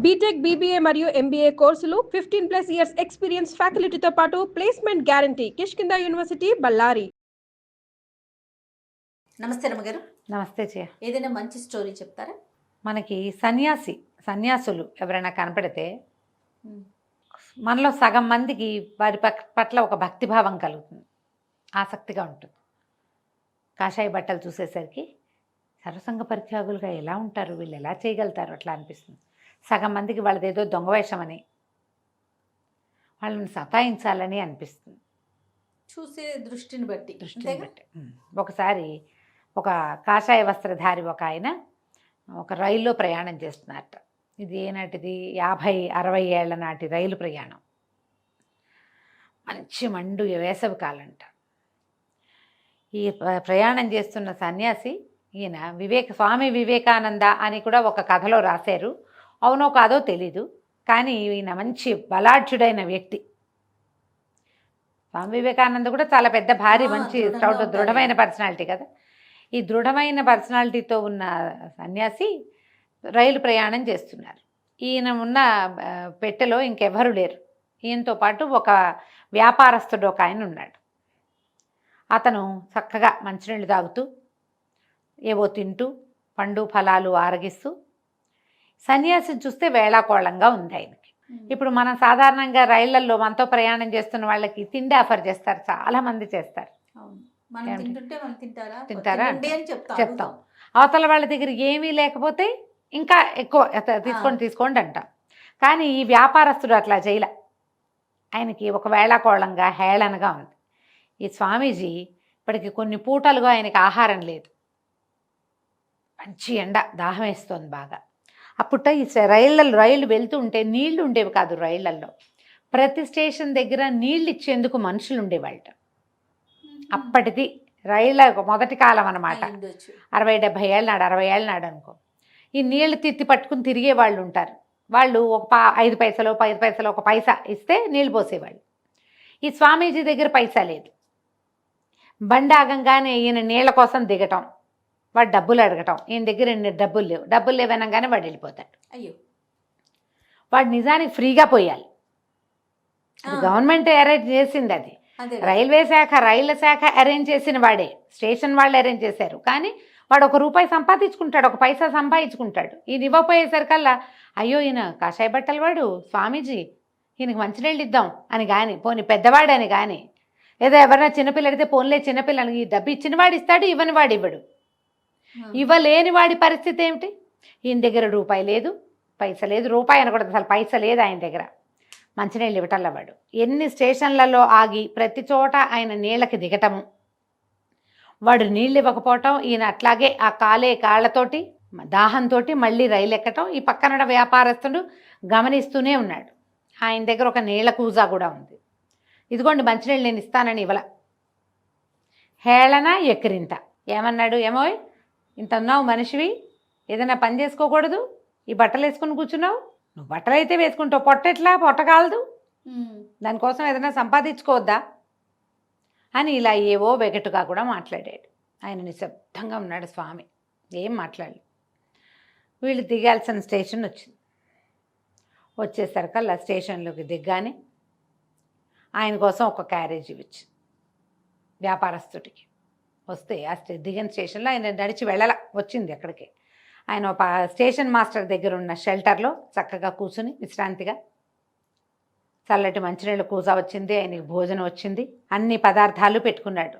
BTech, BBA మరియు MBA కోర్సులు 15+ years experience ఫ్యాకల్టీతో పాటు placement guarantee. Kishkinda university, Ballari. నమస్తే రమ్మగారు. నమస్తే చే. ఏదైనా మంచి స్టోరీ చెప్తారా? మనకి సన్యాసులు ఎవరైనా కనపడితే మనలో సగం మందికి వారి పట్ల ఒక భక్తిభావం కలుగుతుంది, ఆసక్తిగా ఉంటుంది. కాషాయ బట్టలు చూసేసరికి సర్వసంగ పరిత్యాగులుగా ఎలా ఉంటారు, వీళ్ళు ఎలా చేయగలుగుతారు అట్లా అనిపిస్తుంది. సగం మందికి వాళ్ళదేదో దొంగవేషమని, వాళ్ళని సతాయించాలని అనిపిస్తుంది, చూసే దృష్టిని బట్టి. ఒకసారి ఒక కాషాయ వస్త్రధారి ఒక ఆయన ఒక రైల్లో ప్రయాణం చేస్తున్నారట. ఇది ఏనాటిది, 50-60 ఏళ్ల నాటి రైలు ప్రయాణం. మంచి మండు వేసవి కాలంట. ఈ ప్రయాణం చేస్తున్న సన్యాసి ఈయన స్వామి వివేకానంద అని కూడా ఒక కథలో రాశారు. అవునో కాదో తెలీదు, కానీ ఈయన మంచి బలాఢ్యుడైన వ్యక్తి. స్వామి వివేకానంద కూడా చాలా పెద్ద భారీ మంచి దృఢమైన పర్సనాలిటీ కదా. ఈ దృఢమైన పర్సనాలిటీతో ఉన్న సన్యాసి రైలు ప్రయాణం చేస్తున్నారు. ఈయన ఉన్న పెట్టెలో ఇంకెవరు లేరు. ఈయనతో పాటు ఒక వ్యాపారస్తుడు ఒక ఆయన ఉన్నాడు. అతను చక్కగా మంచినీళ్ళు తాగుతూ ఏవో తింటూ పండు ఫలాలు ఆరగిస్తూ, సన్యాసిని చూస్తే వేళాకోళంగా ఉంది ఆయనకి. ఇప్పుడు మనం సాధారణంగా రైళ్లలో మనతో ప్రయాణం చేస్తున్న వాళ్ళకి తిండి ఆఫర్ చేస్తారు, చాలామంది చేస్తారు. తింటారా చెప్తాం. అవతల వాళ్ళ దగ్గర ఏమీ లేకపోతే ఇంకా ఎక్కువ తీసుకోండి అంటాం. కానీ ఈ వ్యాపారస్తుడు అట్లా చేయలే. ఆయనకి ఒక వేళాకోళంగా హేళనగా ఉంది. ఈ స్వామీజీ ఇప్పటికి కొన్ని పూటలుగా ఆయనకి ఆహారం లేదు. మంచి ఎండ, దాహం వేస్తోంది బాగా. అప్పుట ఈ రైళ్ళు వెళ్తూ ఉంటే నీళ్లు ఉండేవి కాదు రైళ్లలో. ప్రతి స్టేషన్ దగ్గర నీళ్ళు ఇచ్చేందుకు మనుషులు ఉండేవాళ్ళ. అప్పటిది రైళ్ళ మొదటి కాలం అన్నమాట. 60-70 ఏళ్ళ నాడు అనుకో. ఈ నీళ్లు తిత్తి పట్టుకుని తిరిగే వాళ్ళు ఉంటారు. వాళ్ళు ఒక 5 పైసలు 10 పైసలు ఒక పైసా ఇస్తే నీళ్ళు పోసేవాళ్ళు. ఈ స్వామీజీ దగ్గర పైసా లేదు. బండి ఆగంగానే ఈయన నీళ్ల కోసం దిగటం, వాడు డబ్బులు అడగటం. ఈయన దగ్గర డబ్బులు లేవనగానే వాడు వెళ్ళిపోతాడు. అయ్యో, వాడు నిజానికి ఫ్రీగా పోయాలి. అది గవర్నమెంట్ అరేంజ్ చేసింది. అది రైళ్ల శాఖ అరేంజ్ చేసిన వాడే, స్టేషన్ వాళ్ళు అరేంజ్ చేశారు. కానీ వాడు ₹1 సంపాదించుకుంటాడు, 1 పైసా సంపాదించుకుంటాడు. ఈయన ఇవ్వపోయేసరికల్లా అయ్యో ఈయన కాషాయ బట్టలు వాడు స్వామీజీ, ఈయనకి మంచినీళ్ళు ఇద్దాం అని కానీ, పోనీ పెద్దవాడని కానీ, లేదా ఎవరైనా చిన్నపిల్ల అడిగితే పోన్లే చిన్నపిల్లని, ఈ డబ్బు ఇచ్చిన వాడు ఇస్తాడు, ఇవ్వని వాడు ఇవ్వడు. ఇవ్వలేని వాడి పరిస్థితి ఏమిటి? ఈయన దగ్గర రూపాయి లేదు, పైస లేదు. రూపాయి అనకూడదు, అసలు పైస లేదు ఆయన దగ్గర. మంచినీళ్ళు ఇవ్వటంలో వాడు ఎన్ని స్టేషన్లలో ఆగి ప్రతి చోట ఆయన నీళ్ళకి దిగటము, వాడు నీళ్ళు ఇవ్వకపోవటం, ఈయన అట్లాగే ఆ కాళ్ళతోటి దాహంతో మళ్ళీ రైలు ఎక్కటం. ఈ పక్కన వ్యాపారస్తుడు గమనిస్తూనే ఉన్నాడు. ఆయన దగ్గర ఒక నీళ్ల కూజా కూడా ఉంది. ఇదిగోండి మంచినీళ్ళు నేను ఇస్తానని ఇవ్వల. హేళన ఎక్కిరింత. ఏమన్నాడు, ఏమోయ్ ఇంత ఉన్నావు మనిషివి, ఏదైనా పని చేసుకోకూడదు, ఈ బట్టలు వేసుకుని కూర్చున్నావు, నువ్వు బట్టలు అయితే వేసుకుంటావు, పొట్ట కాలదు, దానికోసం ఏదైనా సంపాదించుకోవద్దా అని ఇలా ఏవో వెగటుగా కూడా మాట్లాడాడు. ఆయన నిశ్శబ్దంగా ఉన్నాడు స్వామి, ఏం మాట్లాడలేదు. వీళ్ళు దిగాల్సిన స్టేషన్ వచ్చింది. వచ్చేసరికల్లా స్టేషన్లోకి దిగ్గానే ఆయన కోసం ఒక క్యారేజ్ ఇవ్వచ్చు వ్యాపారస్తుడికి. వస్తే ఆ దిగిన స్టేషన్లో ఆయన నడిచి వచ్చింది అక్కడికి. ఆయన ఒక స్టేషన్ మాస్టర్ దగ్గర ఉన్న షెల్టర్లో చక్కగా కూర్చుని విశ్రాంతిగా, చల్లటి మంచినీళ్ళు కూజా వచ్చింది, ఆయనకి భోజనం వచ్చింది, అన్ని పదార్థాలు పెట్టుకున్నాడు.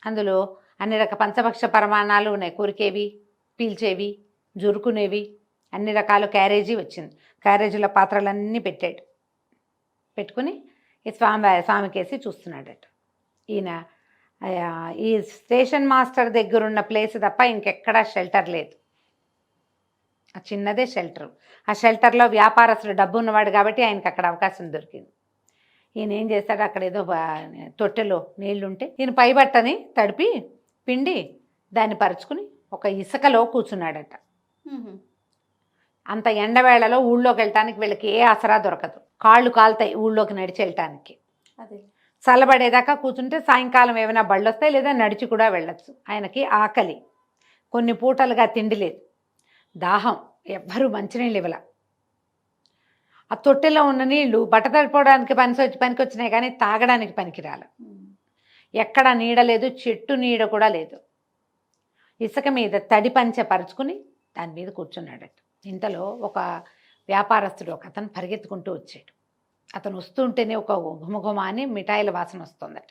అందులో అన్ని పంచభక్ష పరమాణాలు ఉన్నాయి, కొరికేవి, పీల్చేవి, జురుకునేవి, అన్ని రకాల క్యారేజీ వచ్చింది. క్యారేజీలో పాత్రలన్నీ పెట్టాడు. పెట్టుకుని ఈ స్వామికేసి చూస్తున్నాడట. ఈయన ఈ స్టేషన్ మాస్టర్ దగ్గర ఉన్న ప్లేస్ తప్ప ఇంకెక్కడా షెల్టర్ లేదు. ఆ చిన్నదే షెల్టర్. ఆ షెల్టర్లో వ్యాపారస్తుడు డబ్బు ఉన్నవాడు కాబట్టి ఆయనకి అక్కడ అవకాశం దొరికింది. ఈయన ఏం చేస్తాడు, అక్కడ ఏదో తొట్టెలో నీళ్లుంటే ఈయన పైబట్టని తడిపి పిండి దాన్ని పరుచుకుని ఒక ఇసుకలో కూర్చున్నాడట. అంత ఎండవేళలో ఊళ్ళోకి వెళ్ళటానికి వీళ్ళకి ఏ ఆసరా దొరకదు, కాళ్ళు కాలుతాయి ఊళ్ళోకి నడిచి వెళ్ళటానికి. చల్లబడేదాకా కూర్చుంటే సాయంకాలం ఏమైనా బళ్ళు వస్తాయి, లేదా నడిచి కూడా వెళ్ళచ్చు. ఆయనకి ఆకలి, కొన్ని పూటలుగా తిండి లేదు, దాహం, ఎవ్వరూ మంచినీళ్ళు ఇవ్వల. ఆ తొట్టెలో ఉన్న నీళ్లు బట్ట తడిపోవడానికి పనికొచ్చినాయి కానీ తాగడానికి పనికిరాల. ఎక్కడ నీడ లేదు, చెట్టు నీడ కూడా లేదు. ఇసుక మీద తడి పంచె పరుచుకుని దాని మీద కూర్చున్నాడట. ఇంతలో ఒక వ్యాపారస్తుడు ఒక అతను పరిగెత్తుకుంటూ వచ్చాడు. అతను వస్తుంటేనే ఒక గుమగుమ అని మిఠాయిల వాసన వస్తుందట.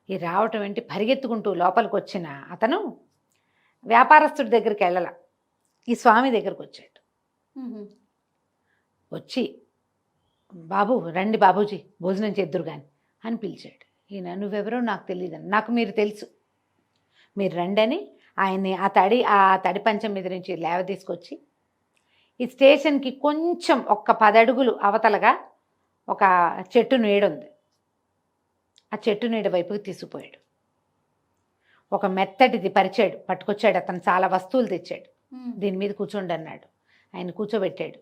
ఈ రావటం ఏంటి, పరిగెత్తుకుంటూ లోపలికి వచ్చిన అతను వ్యాపారస్తుడి దగ్గరికి వెళ్ళాల, ఈ స్వామి దగ్గరకు వచ్చాడు. వచ్చి బాబు రండి బాబూజీ భోజనం చేద్దురు కానీ అని పిలిచాడు. ఈయన నువ్వెవరో నాకు తెలియదని, నాకు మీరు తెలుసు, మీరు రండి అని ఆయన్ని ఆ తడి పంచం మీద నుంచి లేవ తీసుకొచ్చి ఈ స్టేషన్కి కొంచెం 10 అడుగులు అవతలగా ఒక చెట్టు నీడ ఉంది, ఆ చెట్టు నీడ వైపుకి తీసుకుపోయాడు. ఒక మెత్తటిది పట్టుకొచ్చాడు. అతను చాలా వస్తువులు తెచ్చాడు. దీని మీద కూర్చోండి అన్నాడు. ఆయన కూర్చోబెట్టాడు.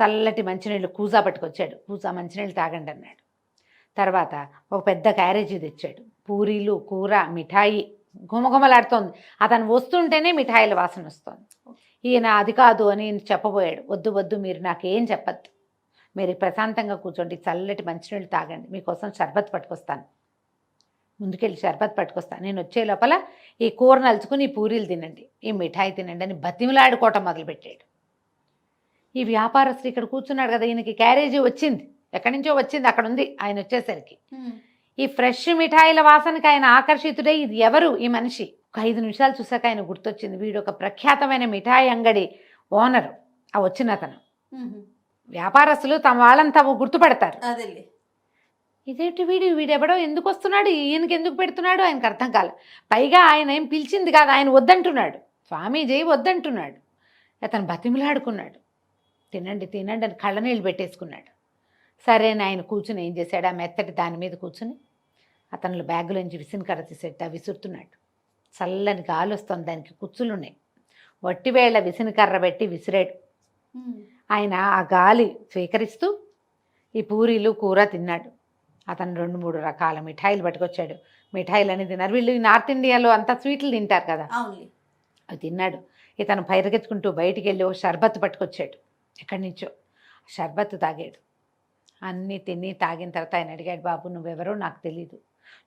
చల్లటి మంచినీళ్ళు కూజా పట్టుకొచ్చాడు. కూజా మంచినీళ్ళు తాగండి అన్నాడు. తర్వాత ఒక పెద్ద క్యారేజీ తెచ్చాడు. పూరీలు, కూర, మిఠాయి గుమగుమలాడుతోంది. అతను వస్తుంటేనే మిఠాయిల వాసన వస్తుంది. ఈయన అది కాదు అని చెప్పబోయాడు. వద్దు వద్దు, మీరు నాకేం చెప్పద్దు, మీరు ప్రశాంతంగా కూర్చోండి, చల్లటి మంచినీళ్ళు తాగండి, మీకోసం షర్బత్ పట్టుకొస్తాను, ముందుకెళ్ళి షర్బత్ పట్టుకొస్తాను, నేను వచ్చే లోపల ఈ కూర నలుచుకుని ఈ పూరీలు తినండి, ఈ మిఠాయి తినండి అని బతిమిలాడుకోవటం మొదలుపెట్టాడు. ఈ వ్యాపారస్తుడు ఇక్కడ కూర్చున్నాడు కదా, ఈయనకి క్యారేజీ వచ్చింది, ఎక్కడి నుంచో వచ్చింది, అక్కడ ఉంది. ఆయన వచ్చేసరికి ఈ ఫ్రెష్ మిఠాయిల వాసనకి ఆయన ఆకర్షితుడై ఇది ఎవరు ఈ మనిషి. ఒక 5 నిమిషాలు చూసాక ఆయన గుర్తొచ్చింది, వీడు ఒక ప్రఖ్యాతమైన మిఠాయి అంగడి ఓనరు. ఆ వచ్చిన అతను. వ్యాపారస్తులు తమ వాళ్ళని తాము గుర్తుపడతారు. ఇదేంటి వీడెవడో ఎందుకు వస్తున్నాడు, ఈయనకి ఎందుకు పెడుతున్నాడు ఆయనకు అర్థం కాల. పైగా ఆయన ఏం పిలిచింది కాదు, ఆయన వద్దంటున్నాడు, స్వామీజీ వద్దంటున్నాడు. అతను బతిమిలాడుకున్నాడు, తినండి తినండి అని కళ్ళనీళ్ళు పెట్టేసుకున్నాడు. సరే అని ఆయన కూర్చుని ఏం చేశాడు, ఆ మెత్తటి దాని మీద కూర్చుని అతను బ్యాగులోంచి విసినకర్ర తీసేట విసురుతున్నాడు. చల్లని గాలి వస్తుంది, దానికి కుచ్చులు ఉన్నాయి. వట్టివేళ విసినకర్ర పెట్టి విసిరాడు. ఆయన ఆ గాలి స్వీకరిస్తూ ఈ పూరీలు కూర తిన్నాడు. అతను 2-3 రకాల మిఠాయిలు పట్టుకొచ్చాడు. మిఠాయిలు అని తిన్నారు. వీళ్ళు నార్త్ ఇండియాలో అంతా స్వీట్లు తింటారు కదా, అవి తిన్నాడు. ఇతను పరిగెత్తుకుంటూ బయటికి వెళ్ళి ఒక షర్బత్ పట్టుకొచ్చాడు. ఎక్కడి నుంచో షర్బత్ తాగాడు. అన్నీ తిని తాగిన తర్వాత ఆయన అడిగాడు, బాబు నువ్వెవరో నాకు తెలీదు,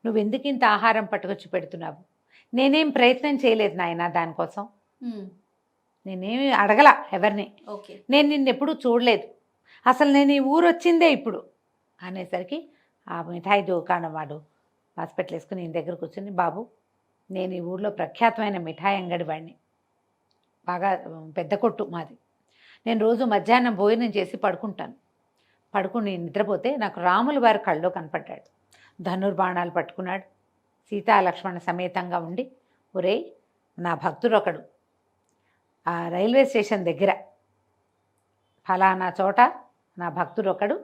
నువ్వెందుకు ఇంత ఆహారం పట్టుకొచ్చి పెడుతున్నావు? నేనేం ప్రయత్నం చేయలేదు నాయన, దానికోసం నేనేమి అడగల ఎవరిని, నేను నిన్నెప్పుడు చూడలేదు, అసలు నేను ఈ ఊరు వచ్చిందే ఇప్పుడు అనేసరికి ఆ మిఠాయి దుకాణం వాడు హాస్పిటల్ వేసుకుని ఈయన దగ్గర కూర్చొని, బాబు నేను ఈ ఊర్లో ప్రఖ్యాతమైన మిఠాయి అంగడి వాడిని, బాగా పెద్ద కొట్టు మాది, నేను రోజు మధ్యాహ్నం భోజనం చేసి పడుకుని నిద్రపోతే నాకు రాముల వారి కళ్ళలో కనపడ్డాడు. ధనుర్బాణాలు పట్టుకున్నాడు, సీతాలక్ష్మణ సమేతంగా ఉండి, ఒరేయ్ నా భక్తుడు ఒకడు ఆ రైల్వే స్టేషన్ దగ్గర ఫలానా చోట నా భక్తుడు ఒకడు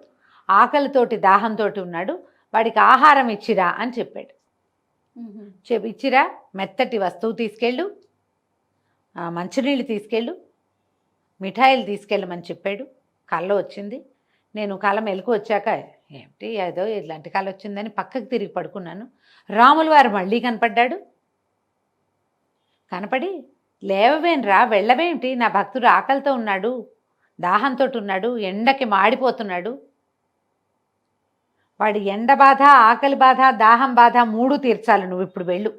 ఆకలితోటి దాహంతో ఉన్నాడు, వాడికి ఆహారం ఇచ్చిరా అని చెప్పాడు. ఇచ్చిరా, మెత్తటి వస్తువు తీసుకెళ్ళు, మంచినీళ్ళు తీసుకెళ్ళు, మిఠాయిలు తీసుకెళ్ళమని చెప్పాడు. కళ్ళ వచ్చింది. నేను కళ్ళ మెలకు వచ్చాక ఏమిటి ఏదో ఇలాంటి కళ వచ్చిందని పక్కకు తిరిగి పడుకున్నాను. రాముల వారు మళ్ళీ కనపడ్డాడు. కనపడి లేవవేంరా, వెళ్ళవేంటి, నా భక్తుడు ఆకలితో ఉన్నాడు, దాహంతో ఉన్నాడు, ఎండకి మాడిపోతున్నాడు, వాడి ఎండ బాధ, ఆకలి బాధ, దాహం బాధ 3 తీర్చాలి, నువ్వు ఇప్పుడు వెళ్ళు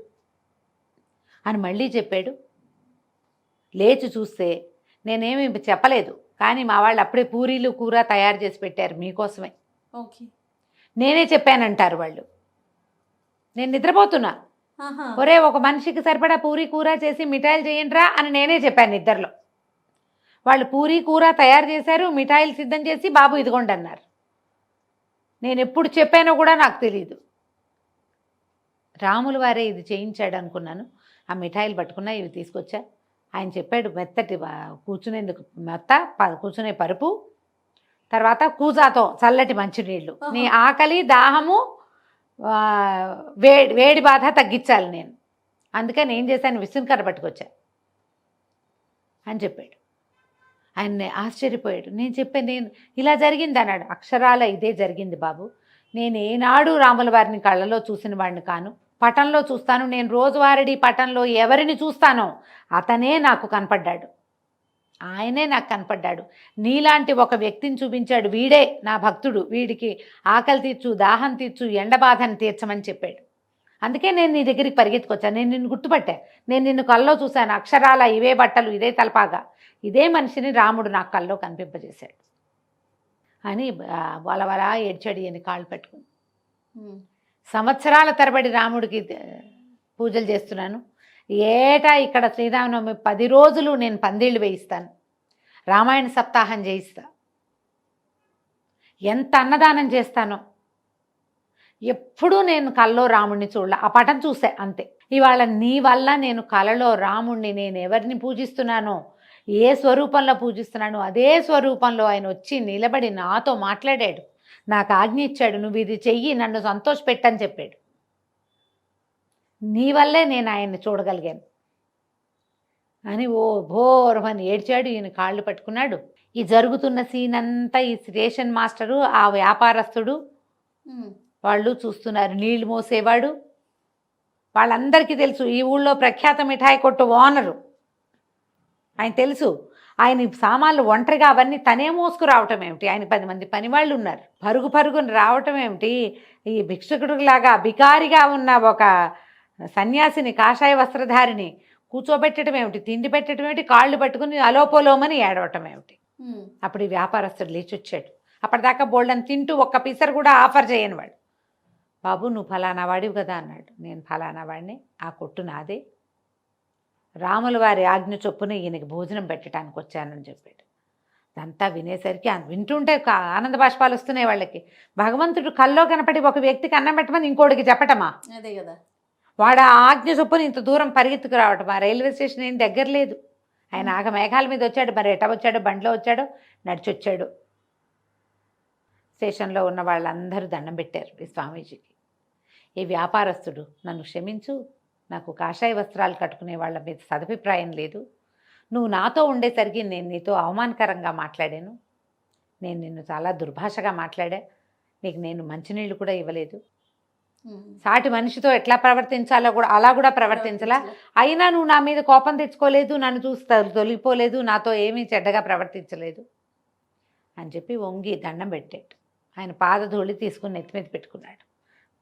అని మళ్ళీ చెప్పాడు. లేచి చూస్తే నేనేమి చెప్పలేదు, కానీ మా వాళ్ళు అప్పుడే పూరీలు కూర తయారు చేసి పెట్టారు మీకోసమే. నేనే చెప్పానంటారు వాళ్ళు. నేను నిద్రపోతున్నా, ఒరే ఒక మనిషికి సరిపడా పూరీ కూర చేసి మిఠాయిలు చేయండిరా అని నేనే చెప్పాను ఇద్దరిలో. వాళ్ళు పూరీ కూర తయారు చేశారు, మిఠాయిలు సిద్ధం చేసి బాబు ఇదిగోండి అన్నారు. నేను ఎప్పుడు చెప్పానో కూడా నాకు తెలియదు. రాముల వారే ఇది చేయించాడు అనుకున్నాను. ఆ మిఠాయిలు పట్టుకున్నా, ఇవి తీసుకొచ్చా. ఆయన చెప్పాడు మెత్తటి కూర్చునేందుకు కూర్చునే పరుపు, తర్వాత కూజాతో చల్లటి మంచినీళ్ళు, నీ ఆకలి దాహము వేడి బాధ తగ్గించాలి నేను, అందుకని ఏం చేశాను విసునకర్ర పట్టుకొచ్చా అని చెప్పాడు. ఆయన ఆశ్చర్యపోయాడు. నేను ఇలా జరిగింది అన్నాడు. అక్షరాల ఇదే జరిగింది బాబు, నేను ఏనాడు రాముల వారిని కళ్ళలో చూసిన వాడిని కాను, పటంలో చూస్తాను, నేను రోజువారీ పటంలో ఎవరిని చూస్తానో అతనే నాకు కనపడ్డాడు ఆయనే నాకు కనపడ్డాడు. నీలాంటి ఒక వ్యక్తిని చూపించాడు, వీడే నా భక్తుడు, వీడికి ఆకలి తీర్చు, దాహం తీర్చు, ఎండ బాధని తీర్చమని చెప్పాడు. అందుకే నేను నీ దగ్గరికి పరిగెత్తుకొచ్చాను. నేను నిన్ను గుర్తుపట్టా. నేను నిన్ను కల్లో చూశాను, అక్షరాల ఇవే బట్టలు, ఇదే తలపాగా, ఇదే మనిషిని రాముడు నాకు కల్లో కనిపింపజేశాడు అని వలవలా ఏడ్చాడు ఈయన కాళ్ళు పెట్టుకుని. సంవత్సరాల తరబడి రాముడికి పూజలు చేస్తున్నాను. ఏటా ఇక్కడ శ్రీరామనవమి 10 రోజులు నేను పందిళ్ళు వేయిస్తాను, రామాయణ సప్తాహం చేయిస్తా, ఎంత అన్నదానం చేస్తానో. ఎప్పుడూ నేను కల్లో రాముడిని చూడలే, ఆ పటం చూసే అంతే. ఇవాళ నీ వల్ల నేను కలలో రాముడిని, నేను ఎవరిని పూజిస్తున్నానో, ఏ స్వరూపంలో పూజిస్తున్నానో అదే స్వరూపంలో ఆయన వచ్చి నిలబడి నాతో మాట్లాడాడు, నాకు ఆజ్ఞ ఇచ్చాడు, నువ్వు ఇది చెయ్యి, నన్ను సంతోషపెట్టని చెప్పాడు. నీ వల్లే నేను ఆయన్ని చూడగలిగాను అని ఓ భోరమని ఏడ్చాడు. ఈయన కాళ్ళు పట్టుకున్నాడు. ఈ జరుగుతున్న సీన్ అంతా ఈ స్టేషన్ మాస్టరు, ఆ వ్యాపారస్తుడు వాళ్ళు చూస్తున్నారు. నీళ్లు మోసేవాడు, వాళ్ళందరికీ తెలుసు. ఈ ఊళ్ళో ప్రఖ్యాత మిఠాయి కొట్టు ఓనరు, ఆయన తెలుసు. ఆయన సామాన్లు ఒంటరిగా అవన్నీ తనే మోసుకు రావటం ఏమిటి, ఆయన 10 మంది పనివాళ్ళు ఉన్నారు. పరుగు పరుగుని రావటం ఏమిటి, ఈ భిక్షకుడిలాగా బికారిగా ఉన్న ఒక సన్యాసిని, కాషాయ వస్త్రధారిని కూర్చోబెట్టడం ఏమిటి, తిండి పెట్టడం ఏమిటి, కాళ్ళు పట్టుకుని అలోపోలోమని ఏడవటం ఏమిటి. అప్పుడు ఈ వ్యాపారస్తుడు లేచి వచ్చాడు. అప్పటిదాకా బోల్డని తింటూ ఒక్క పీసర్ కూడా ఆఫర్ చేయని వాడు. బాబు నువ్వు ఫలానా వాడివి కదా అన్నాడు. నేను ఫలానా వాడిని, ఆ కొట్టు నాదే, రాముల వారి ఆజ్ఞ చొప్పున ఈయనకి భోజనం పెట్టడానికి వచ్చానని చెప్పాడు. అదంతా వినేసరికి వింటుంటే ఆనంద బాష్పాలు వస్తున్నాయి వాళ్ళకి. భగవంతుడు కల్లో కనపడి ఒక వ్యక్తికి అన్నం పెట్టమని ఇంకోటికి చెప్పటమా? అదే కదా. వాడు ఆ ఆజ్ఞ చొప్పున ఇంత దూరం పరిగెత్తుకు రావటం. ఆ రైల్వే స్టేషన్ ఏం దగ్గర లేదు. ఆయన ఆగ మేఘాల మీద వచ్చాడు, మరి ఎట వచ్చాడో, బండిలో వచ్చాడో, నడిచొచ్చాడు. స్టేషన్లో ఉన్న వాళ్ళందరూ దండం పెట్టారు ఈ స్వామీజీకి. ఈ వ్యాపారస్తుడు నన్ను క్షమించు, నాకు కాషాయ వస్త్రాలు కట్టుకునే వాళ్ళ మీద సదభిప్రాయం లేదు, నువ్వు నాతో ఉండేసరికి నేను నీతో అవమానకరంగా మాట్లాడాను, నేను నిన్ను చాలా దుర్భాషగా మాట్లాడా, నీకు నేను మంచినీళ్ళు కూడా ఇవ్వలేదు, సాటి మనిషితో ఎట్లా ప్రవర్తించాలో కూడా అలా కూడా ప్రవర్తించలా, అయినా నువ్వు నా మీద కోపం తెచ్చుకోలేదు, నన్ను చూసి తొలిగిపోలేదు, నాతో ఏమీ చెడ్డగా ప్రవర్తించలేదు అని చెప్పి వంగి దండం పెట్టాడు. ఆయన పాదధూళి తీసుకుని నెత్తి మీద పెట్టుకున్నాడు.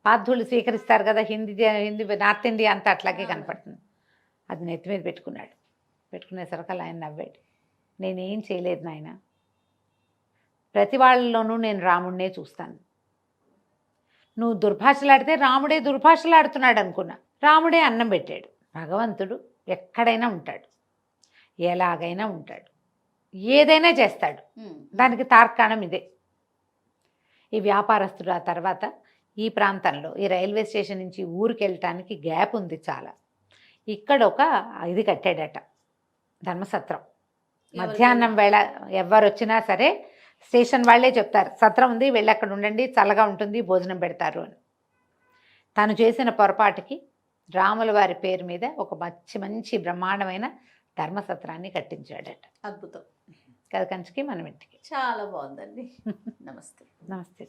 పాదధూళి స్వీకరిస్తారు కదా, హిందీ నార్త్ ఇండియా అంతా అట్లాగే కనపడుతుంది. అది నెత్తి మీద పెట్టుకున్నాడు. పెట్టుకునేసరికి ఆయన నవ్వాడు. నేనేం చేయలేదు నాయన, ప్రతి వాళ్ళలోనూ నేను రాముడినే చూస్తాను. నువ్వు దుర్భాషలాడితే రాముడే దుర్భాషలాడుతున్నాడు అనుకున్నా, రాముడే అన్నం పెట్టాడు. భగవంతుడు ఎక్కడైనా ఉంటాడు, ఎలాగైనా ఉంటాడు, ఏదైనా చేస్తాడు. దానికి తార్కాణం ఇదే. ఈ వ్యాపారస్తుడు ఆ తర్వాత ఈ ప్రాంతంలో ఈ రైల్వే స్టేషన్ నుంచి ఊరికి వెళ్ళటానికి గ్యాప్ ఉంది చాలా. ఇక్కడ ఒక ఇది కట్టాడట, ధర్మసత్రం. మధ్యాహ్నం వేళ ఎవరు వచ్చినా సరే స్టేషన్ వాళ్ళే చెప్తారు, సత్రం ఉంది, వెళ్ళి అక్కడ ఉండండి, చల్లగా ఉంటుంది, భోజనం పెడతారు అని. తను చేసిన పొరపాటుకి రాముల వారి పేరు మీద ఒక మంచి బ్రహ్మాండమైన ధర్మసత్రాన్ని కట్టించాడట. అద్భుతం. కథ కంచికి మనం ఇంటికి. చాలా బాగుందండి. నమస్తే. నమస్తే.